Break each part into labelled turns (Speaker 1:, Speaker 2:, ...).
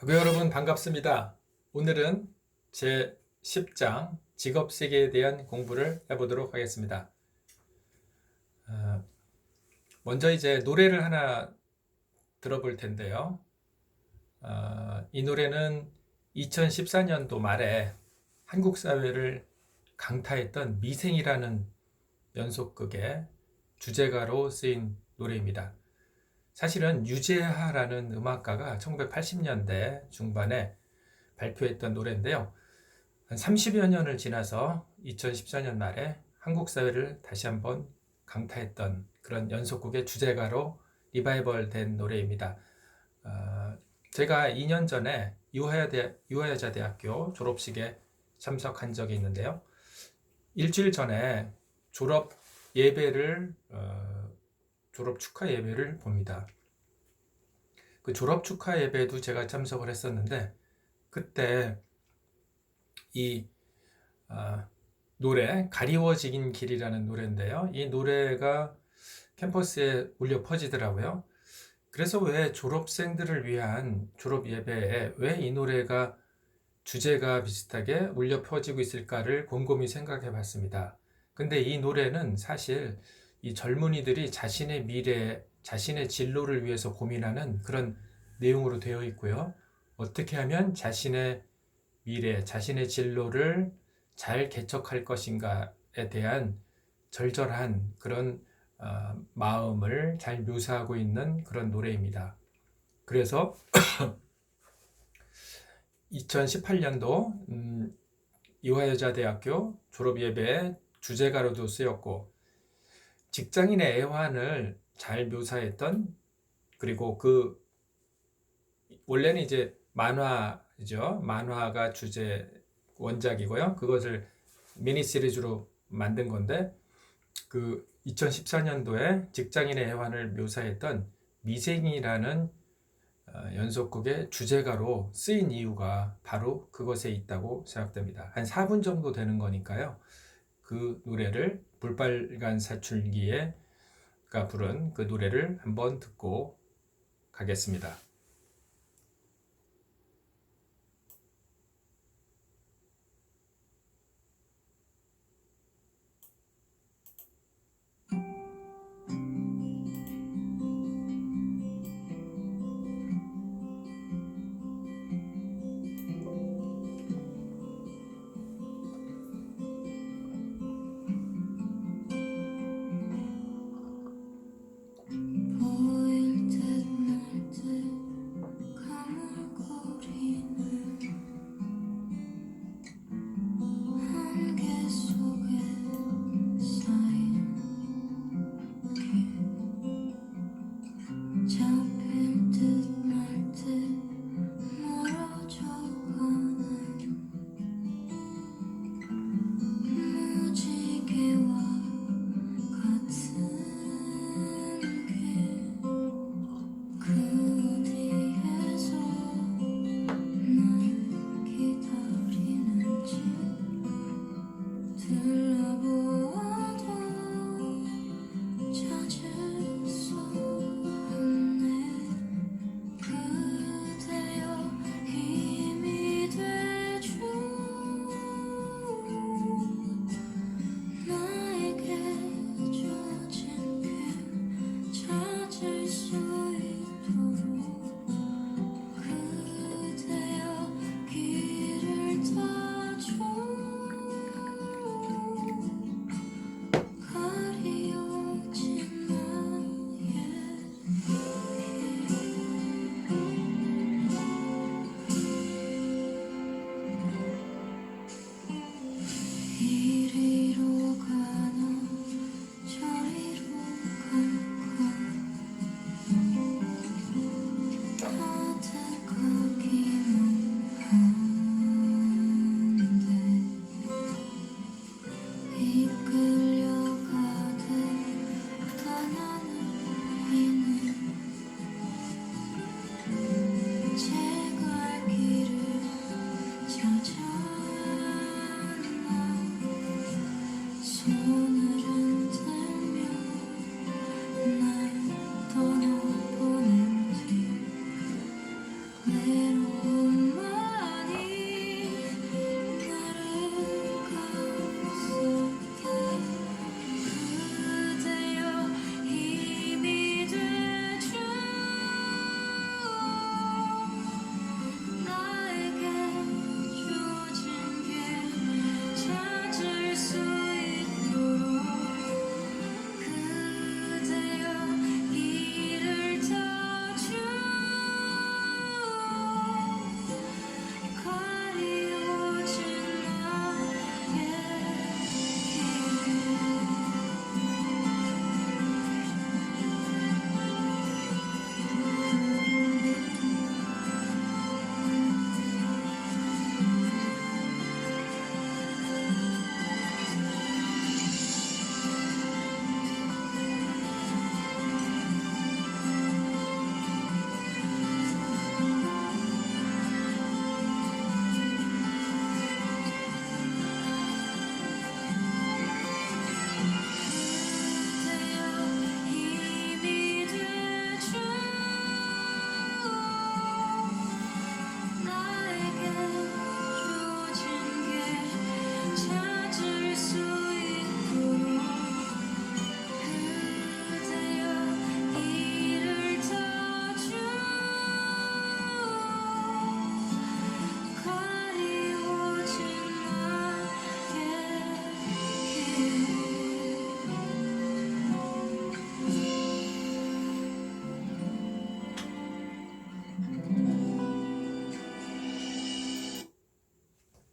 Speaker 1: 학교 여러분 반갑습니다. 오늘은 제 10장 직업세계에 대한 공부를 해보도록 하겠습니다. 먼저 이제 노래를 하나 들어볼 텐데요. 이 노래는 2014년도 말에 한국 사회를 강타했던 미생이라는 연속극의 주제가로 쓰인 노래입니다. 사실은 유재하라는 음악가가 1980년대 중반에 발표했던 노래인데요. 한 30여 년을 지나서 2014년 말에 한국 사회를 다시 한번 강타했던 그런 연속곡의 주제가로 리바이벌 된 노래입니다. 제가 2년 전에 유화여자대학교 졸업식에 참석한 적이 있는데요. 일주일 전에 졸업 축하 예배를 봅니다. 그 졸업 축하 예배도 제가 참석을 했었는데 그때 이 노래 가리워진 길이라는 노래인데요. 이 노래가 캠퍼스에 울려 퍼지더라고요. 그래서 왜 졸업생들을 위한 졸업 예배에 왜 이 노래가 주제가 비슷하게 울려 퍼지고 있을까를 곰곰이 생각해 봤습니다. 근데 이 노래는 사실 이 젊은이들이 자신의 미래, 자신의 진로를 위해서 고민하는 그런 내용으로 되어 있고요. 어떻게 하면 자신의 미래, 자신의 진로를 잘 개척할 것인가에 대한 절절한 그런 마음을 잘 묘사하고 있는 그런 노래입니다. 그래서 2018년도 이화여자대학교 졸업예배의 주제가로도 쓰였고 직장인의 애환을 잘 묘사했던, 그리고 원래는 이제 만화죠. 만화가 주제 원작이고요. 그것을 미니 시리즈로 만든 건데 그 2014년도에 직장인의 애환을 묘사했던 미생이라는 연속극의 주제가로 쓰인 이유가 바로 그것에 있다고 생각됩니다. 한 4분 정도 되는 거니까요. 그 노래를 볼빨간 사춘기가 부른 그 노래를 한번 듣고 가겠습니다.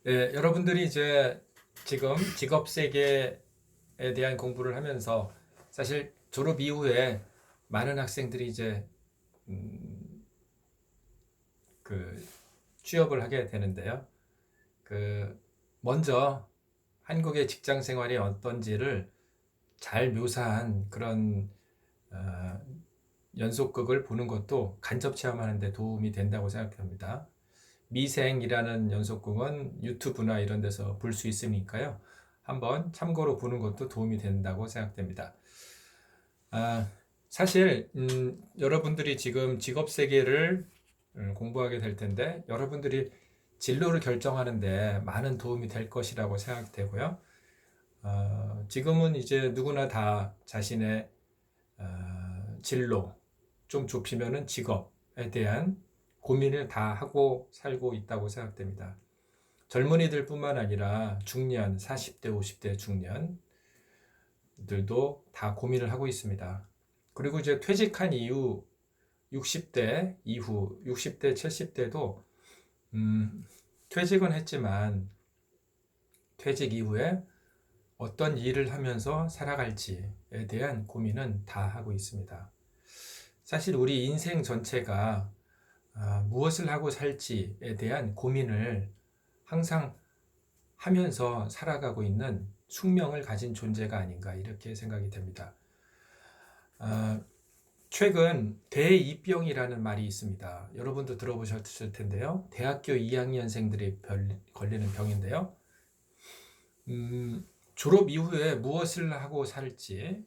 Speaker 1: 예, 여러분들이 이제 지금 직업 세계에 대한 공부를 하면서 사실 졸업 이후에 많은 학생들이 이제 음, 그 취업을 하게 되는데요. 그 먼저 한국의 직장 생활이 어떤지를 잘 묘사한 그런 어, 연속극을 보는 것도 간접 체험하는 데 도움이 된다고 생각합니다. 미생이라는 연속극은 유튜브나 이런 데서 볼 수 있으니까요. 한번 참고로 보는 것도 도움이 된다고 생각됩니다. 아, 사실 여러분들이 지금 직업 세계를 공부하게 될 텐데 여러분들이 진로를 결정하는데 많은 도움이 될 것이라고 생각되고요. 지금은 이제 누구나 다 자신의 진로, 좀 좁히면은 직업에 대한 고민을 다 하고 살고 있다고 생각됩니다. 젊은이들뿐만 아니라 중년, 40대, 50대 중년들도 다 고민을 하고 있습니다. 그리고 이제 퇴직한 이후 60대 이후 60대, 70대도 퇴직은 했지만 퇴직 이후에 어떤 일을 하면서 살아갈지에 대한 고민은 다 하고 있습니다. 사실 우리 인생 전체가 무엇을 하고 살지에 대한 고민을 항상 하면서 살아가고 있는 숙명을 가진 존재가 아닌가 이렇게 생각이 됩니다. 최근 대이병이라는 말이 있습니다. 여러분도 들어보셨을 텐데요. 대학교 2학년생들이 걸리는 병인데요. 졸업 이후에 무엇을 하고 살지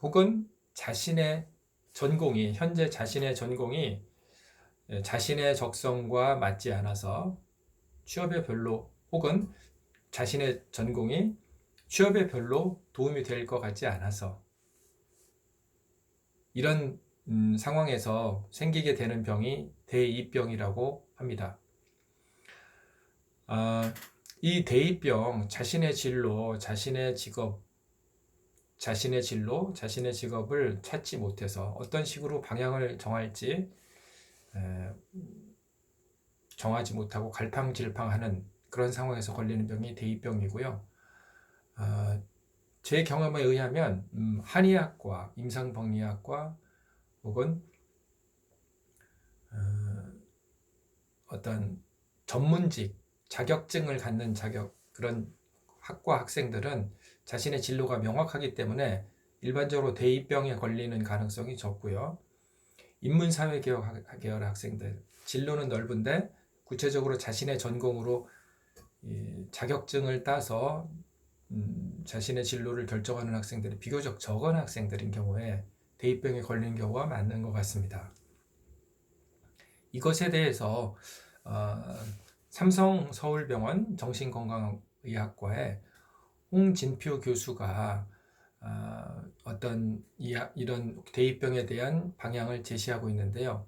Speaker 1: 혹은 자신의 전공이 현재 자신의 전공이 자신의 적성과 맞지 않아서 취업에 별로 혹은 자신의 전공이 취업에 별로 도움이 될 것 같지 않아서 이런 상황에서 생기게 되는 병이 대이병이라고 합니다. 이 대이병, 자신의 진로, 자신의 직업을 찾지 못해서 어떤 식으로 방향을 정할지 정하지 못하고 갈팡질팡하는 그런 상황에서 걸리는 병이 대이병이고요. 제 경험에 의하면 한의학과, 임상병리학과 혹은 어떤 전문직, 자격증을 갖는 그런 학과 학생들은 자신의 진로가 명확하기 때문에 일반적으로 대입병에 걸리는 가능성이 적고요. 인문사회계열 계열 학생들, 진로는 넓은데 구체적으로 자신의 전공으로 자격증을 따서 자신의 진로를 결정하는 학생들이 비교적 적은 학생들인 경우에 대입병에 걸리는 경우가 많은 것 같습니다. 이것에 대해서 삼성서울병원 정신건강의학과의 홍진표 교수가 어떤 이런 대입병에 대한 방향을 제시하고 있는데요.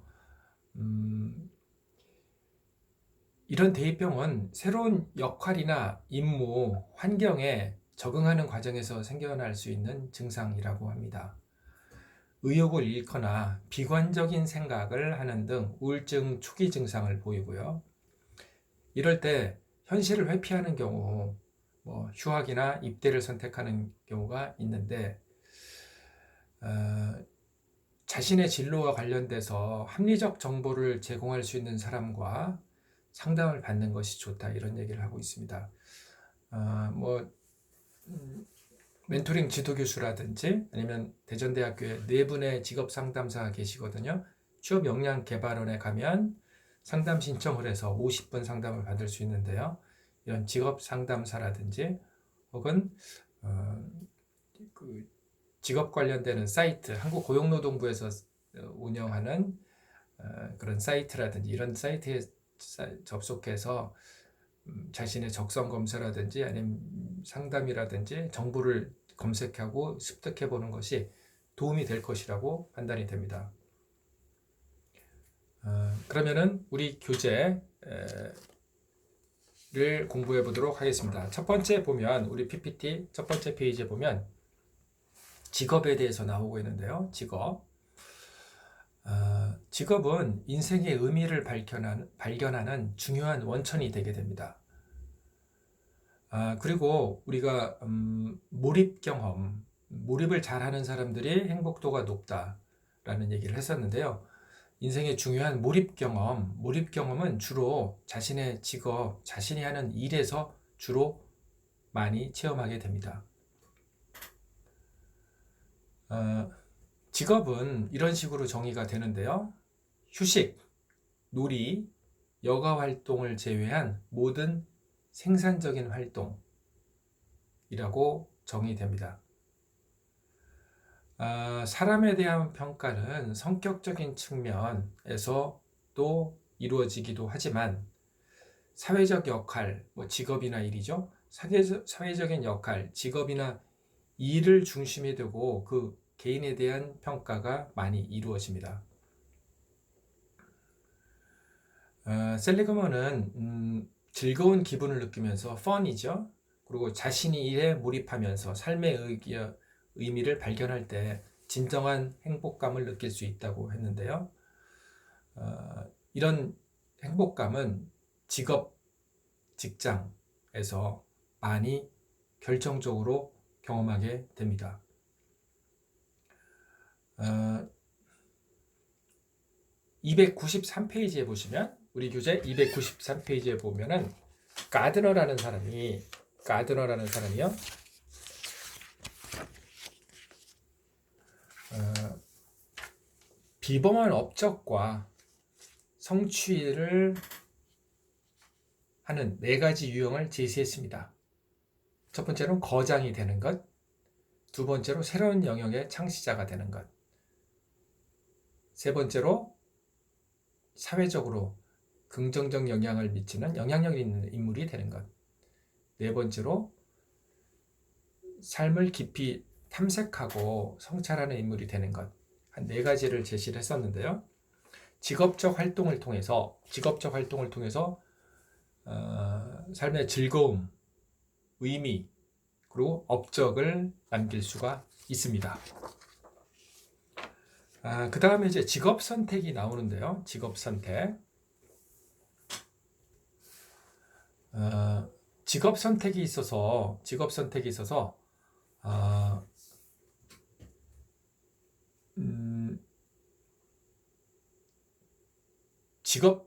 Speaker 1: 이런 대입병은 새로운 역할이나 임무, 환경에 적응하는 과정에서 생겨날 수 있는 증상이라고 합니다. 의욕을 잃거나 비관적인 생각을 하는 등 우울증 초기 증상을 보이고요. 이럴 때 현실을 회피하는 경우, 휴학이나 입대를 선택하는 경우가 있는데 자신의 진로와 관련돼서 합리적 정보를 제공할 수 있는 사람과 상담을 받는 것이 좋다 이런 얘기를 하고 있습니다. 멘토링 지도교수라든지 아니면 대전대학교에 4분의 직업상담사가 계시거든요. 취업역량개발원에 가면 상담 신청을 해서 50분 상담을 받을 수 있는데요. 이런 직업상담사라든지 혹은 직업 관련되는 사이트, 한국고용노동부에서 운영하는 그런 사이트라든지 이런 사이트에 접속해서 자신의 적성 검사라든지 아니면 상담이라든지 정보를 검색하고 습득해 보는 것이 도움이 될 것이라고 판단이 됩니다. 그러면은 우리 교재를 공부해 보도록 하겠습니다. 첫 번째 보면 우리 PPT 첫 번째 페이지에 보면 직업에 대해서 나오고 있는데요. 직업. 직업은 인생의 의미를 발견하는 중요한 원천이 되게 됩니다. 그리고 우리가 몰입 경험, 몰입을 잘하는 사람들이 행복도가 높다라는 얘기를 했었는데요. 인생의 중요한 몰입 경험은 주로 자신의 직업, 자신이 하는 일에서 주로 많이 체험하게 됩니다. 직업은 이런 식으로 정의가 되는데요. 휴식, 놀이, 여가 활동을 제외한 모든 생산적인 활동이라고 정의됩니다. 사람에 대한 평가는 성격적인 측면에서 또 이루어지기도 하지만 사회적 역할, 직업이나 일이죠. 사회적인 역할, 직업이나 일을 중심에 두고 그 개인에 대한 평가가 많이 이루어집니다. 셀리그먼은 즐거운 기분을 느끼면서 펀이죠. 그리고 자신이 일에 몰입하면서 삶의 의미를 발견할 때 진정한 행복감을 느낄 수 있다고 했는데요. 이런 행복감은 직장에서 많이 결정적으로 경험하게 됩니다. 293페이지에 보시면, 우리 교재 293페이지에 보면은 가드너라는 사람이요, 비범한 업적과 성취를 하는 4가지 유형을 제시했습니다. 첫 번째로는 거장이 되는 것, 두 번째로 새로운 영역의 창시자가 되는 것, 세 번째로 사회적으로 긍정적 영향을 미치는 영향력 있는 인물이 되는 것, 네 번째로 삶을 깊이 탐색하고 성찰하는 인물이 되는 것, 한 4가지를 제시를 했었는데요. 직업적 활동을 통해서 삶의 즐거움, 의미, 그리고 업적을 남길 수가 있습니다. 그 다음에 이제 직업 선택이 나오는데요. 직업 선택이 있어서 직업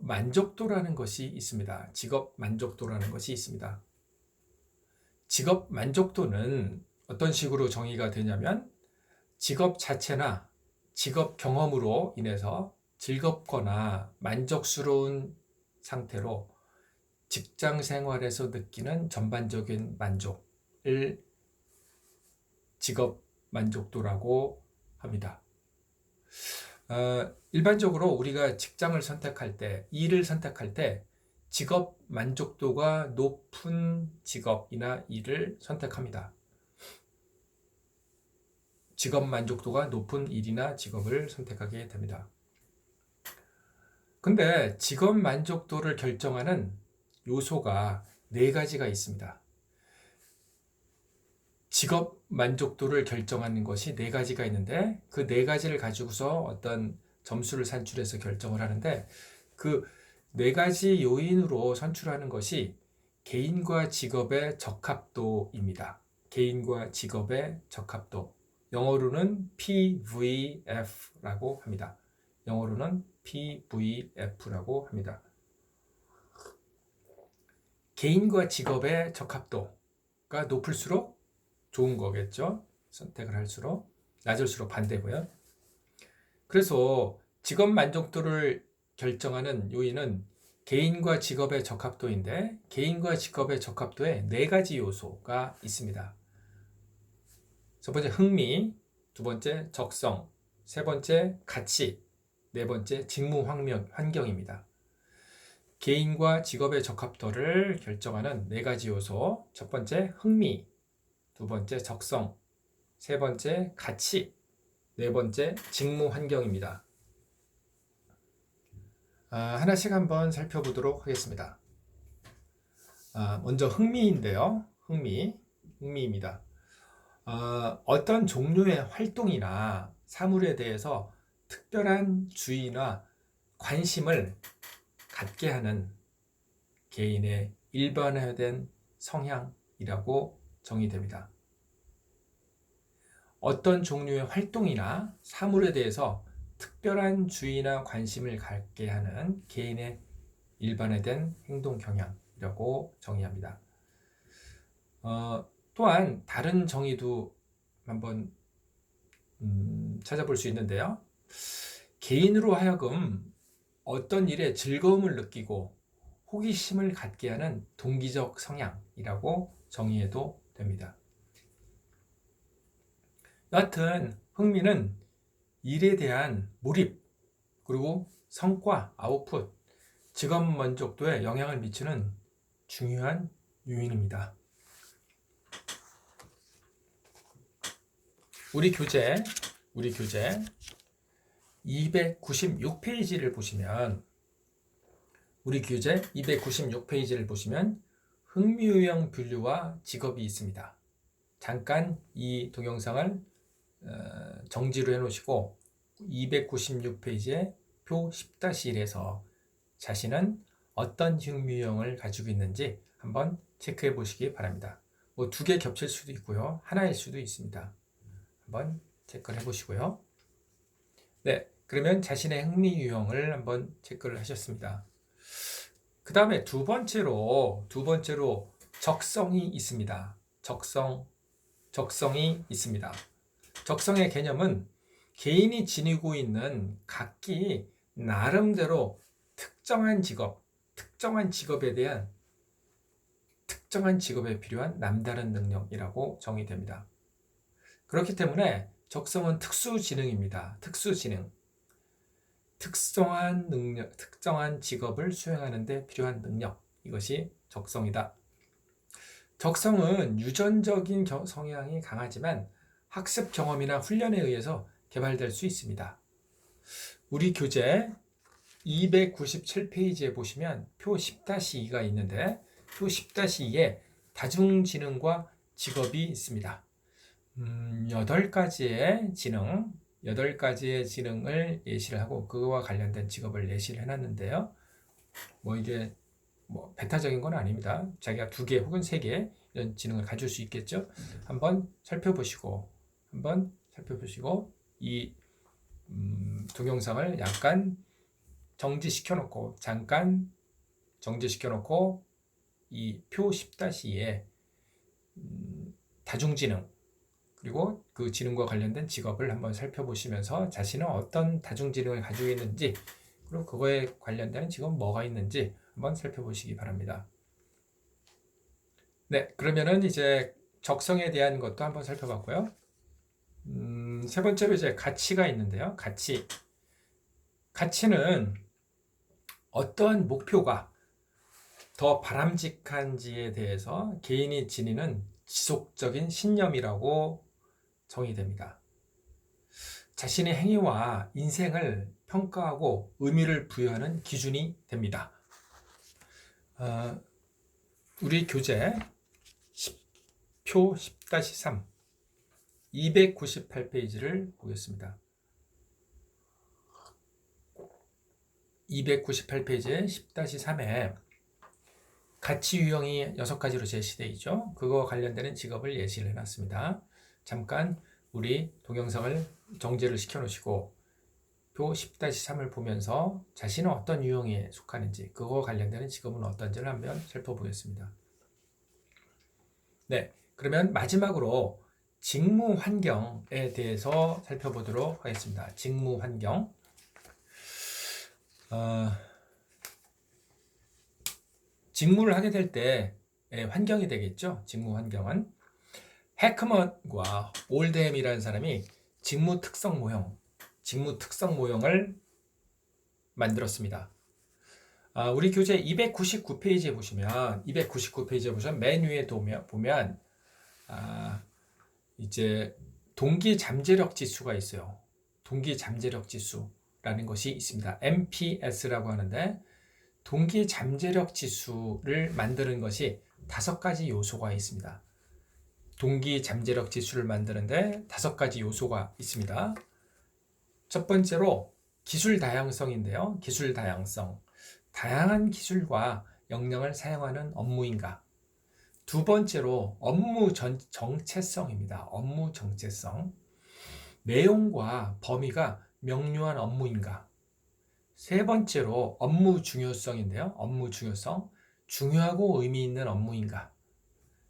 Speaker 1: 만족도라는 것이 있습니다. 직업 만족도는 어떤 식으로 정의가 되냐면, 직업 자체나 직업 경험으로 인해서 즐겁거나 만족스러운 상태로 직장 생활에서 느끼는 전반적인 만족을 직업 만족도라고 합니다. 일반적으로 우리가 직장을 선택할 때, 일을 선택할 때 직업 만족도가 높은 직업이나 일을 선택합니다. 직업 만족도가 높은 일이나 직업을 선택하게 됩니다. 근데 직업 만족도를 결정하는 요소가 4가지가 있습니다. 직업 만족도를 결정하는 것이 4가지가 있는데, 그 4가지를 가지고서 어떤 점수를 산출해서 결정을 하는데, 그 4가지 요인으로 선출하는 것이 개인과 직업의 적합도입니다. 개인과 직업의 적합도. 영어로는 PVF라고 합니다. 개인과 직업의 적합도가 높을수록 좋은 거겠죠. 선택을 할수록. 낮을수록 반대고요. 그래서 직업 만족도를 결정하는 요인은 개인과 직업의 적합도인데, 개인과 직업의 적합도에 4가지 요소가 있습니다. 첫 번째 흥미, 두 번째 적성, 세 번째 가치, 네 번째 직무 환경입니다. 개인과 직업의 적합도를 결정하는 4가지 요소. 첫 번째 흥미, 두 번째 적성, 세 번째 가치, 네 번째 직무 환경입니다. 하나씩 한번 살펴보도록 하겠습니다. 먼저 흥미인데요. 흥미입니다. 어떤 종류의 활동이나 사물에 대해서 특별한 주의나 관심을 갖게 하는 개인의 일반화된 성향이라고 정의됩니다. 어떤 종류의 활동이나 사물에 대해서 특별한 주의나 관심을 갖게 하는 개인의 일반화된 행동 경향이라고 정의합니다. 또한 다른 정의도 한번 찾아볼 수 있는데요. 개인으로 하여금 어떤 일에 즐거움을 느끼고 호기심을 갖게 하는 동기적 성향이라고 정의해도 됩니다. 여하튼 흥미는 일에 대한 몰입, 그리고 성과, 아웃풋, 직업 만족도에 영향을 미치는 중요한 요인입니다. 우리 교재 296페이지를 보시면 흥미유형 분류와 직업이 있습니다. 잠깐 이 동영상을 정지로 해놓으시고 296페이지에 표 10-1에서 자신은 어떤 흥미유형을 가지고 있는지 한번 체크해 보시기 바랍니다. 뭐 2개 겹칠 수도 있고요. 하나일 수도 있습니다. 한번 체크를 해 보시고요. 네, 그러면 자신의 흥미유형을 한번 체크를 하셨습니다. 그 다음에 두 번째로 적성이 있습니다. 적성이 있습니다. 적성의 개념은 개인이 지니고 있는 각기 나름대로 특정한 직업에 대한 특정한 직업에 필요한 남다른 능력이라고 정의됩니다. 그렇기 때문에 적성은 특수지능입니다. 특수지능. 특정한 직업을 수행하는 데 필요한 능력. 이것이 적성이다. 적성은 유전적인 성향이 강하지만 학습 경험이나 훈련에 의해서 개발될 수 있습니다. 우리 교재 297페이지에 보시면 표 10-2가 있는데 표 10-2에 다중지능과 직업이 있습니다. 8가지의 지능을 예시를 하고 그거와 관련된 직업을 예시를 해놨는데요. 이게 배타적인 건 아닙니다. 자기가 2개 혹은 3개 이런 지능을 가질 수 있겠죠. 한번 살펴보시고 이 동영상을 약간 잠깐 정지시켜 놓고 이 표 10-2에 다중지능 그리고 그 지능과 관련된 직업을 한번 살펴보시면서 자신은 어떤 다중지능을 가지고 있는지 그리고 그거에 관련된 직업은 뭐가 있는지 한번 살펴보시기 바랍니다. 네, 그러면은 이제 적성에 대한 것도 한번 살펴봤고요. 세 번째로 이제 가치가 있는데요. 가치는 어떠한 목표가 더 바람직한지에 대해서 개인이 지니는 지속적인 신념이라고 정의됩니다. 자신의 행위와 인생을 평가하고 의미를 부여하는 기준이 됩니다. 우리 교재 표 10-3 298페이지를 보겠습니다. 298페이지에 10-3에 가치 유형이 6가지로 제시되어 있죠. 그거 관련되는 직업을 예시를 해놨습니다. 잠깐 우리 동영상을 정지를 시켜놓으시고 표 10-3을 보면서 자신은 어떤 유형에 속하는지 그거 관련되는 직업은 어떤지를 한번 살펴보겠습니다. 네, 그러면 마지막으로 직무 환경에 대해서 살펴보도록 하겠습니다. 직무 환경. 직무를 하게 될 때의 환경이 되겠죠. 직무 환경은 해커먼과 올드햄이라는 사람이 직무 특성 모형을 만들었습니다. 우리 교재 299페이지에 보시면 맨 위에 보면 이제 동기 잠재력 지수가 있어요. 동기 잠재력 지수라는 것이 있습니다. MPS라고 하는데 동기 잠재력 지수를 만드는 것이 5가지 요소가 있습니다. 동기 잠재력 지수를 만드는데 5가지 요소가 있습니다. 첫 번째로 기술 다양성인데요. 기술 다양성. 다양한 기술과 역량을 사용하는 업무인가. 두 번째로 정체성입니다. 업무 정체성. 내용과 범위가 명료한 업무인가. 세 번째로 업무 중요성인데요. 업무 중요성. 중요하고 의미 있는 업무인가.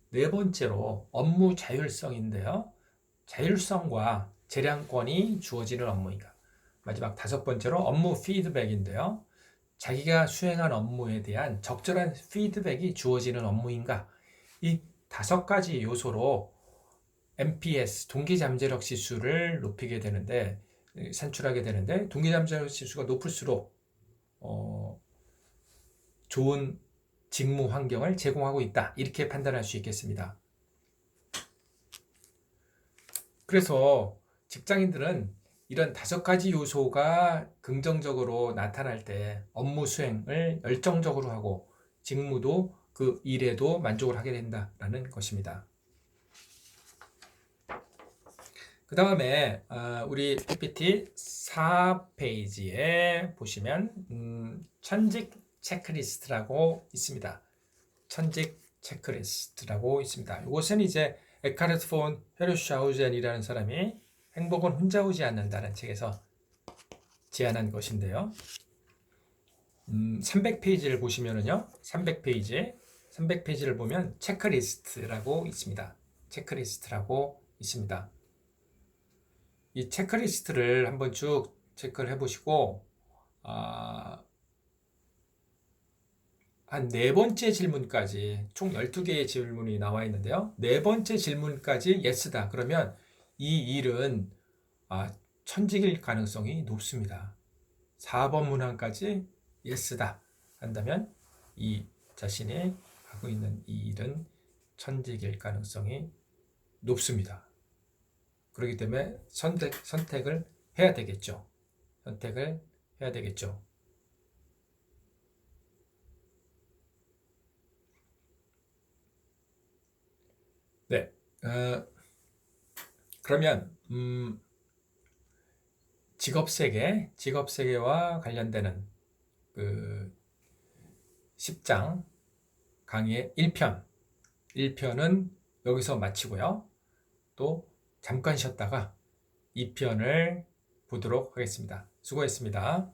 Speaker 1: 네 번째로 업무 자율성인데요. 자율성과 재량권이 주어지는 업무인가. 마지막 다섯 번째로 업무 피드백인데요. 자기가 수행한 업무에 대한 적절한 피드백이 주어지는 업무인가. 이 다섯 가지 요소로 NPS, 동기잠재력 지수를 높이게 되는데, 산출하게 되는데, 동기잠재력 지수가 높을수록 좋은 직무 환경을 제공하고 있다. 이렇게 판단할 수 있겠습니다. 그래서 직장인들은 이런 다섯 가지 요소가 긍정적으로 나타날 때 업무 수행을 열정적으로 하고 직무도 그 일에도 만족을 하게 된다라는 것입니다. 그 다음에 우리 PPT 4페이지에 보시면 천직 체크리스트라고 있습니다. 천직 체크리스트라고 있습니다. 이것은 이제 에카르트 폰 헤르샤우젠이라는 사람이 행복은 혼자 오지 않는다는 책에서 제안한 것인데요. 300페이지를 보시면은요. 300페이지를 보면 체크리스트라고 있습니다. 체크리스트라고 있습니다. 이 체크리스트를 한번 쭉 체크를 해보시고 한 네 번째 질문까지 총 12개의 질문이 나와 있는데요. 네 번째 질문까지 예스다. 그러면 이 일은 천직일 가능성이 높습니다. 4번 문항까지 예스다 한다면 이 자신이 하고 있는 이 일은 천직일 가능성이 높습니다. 그렇기 때문에 선택을 해야 되겠죠. 선택을 해야 되겠죠. 네. 그러면 직업세계와 관련되는 그 10장 강의의 1편은 여기서 마치고요. 또 잠깐 쉬었다가 2편을 보도록 하겠습니다. 수고했습니다.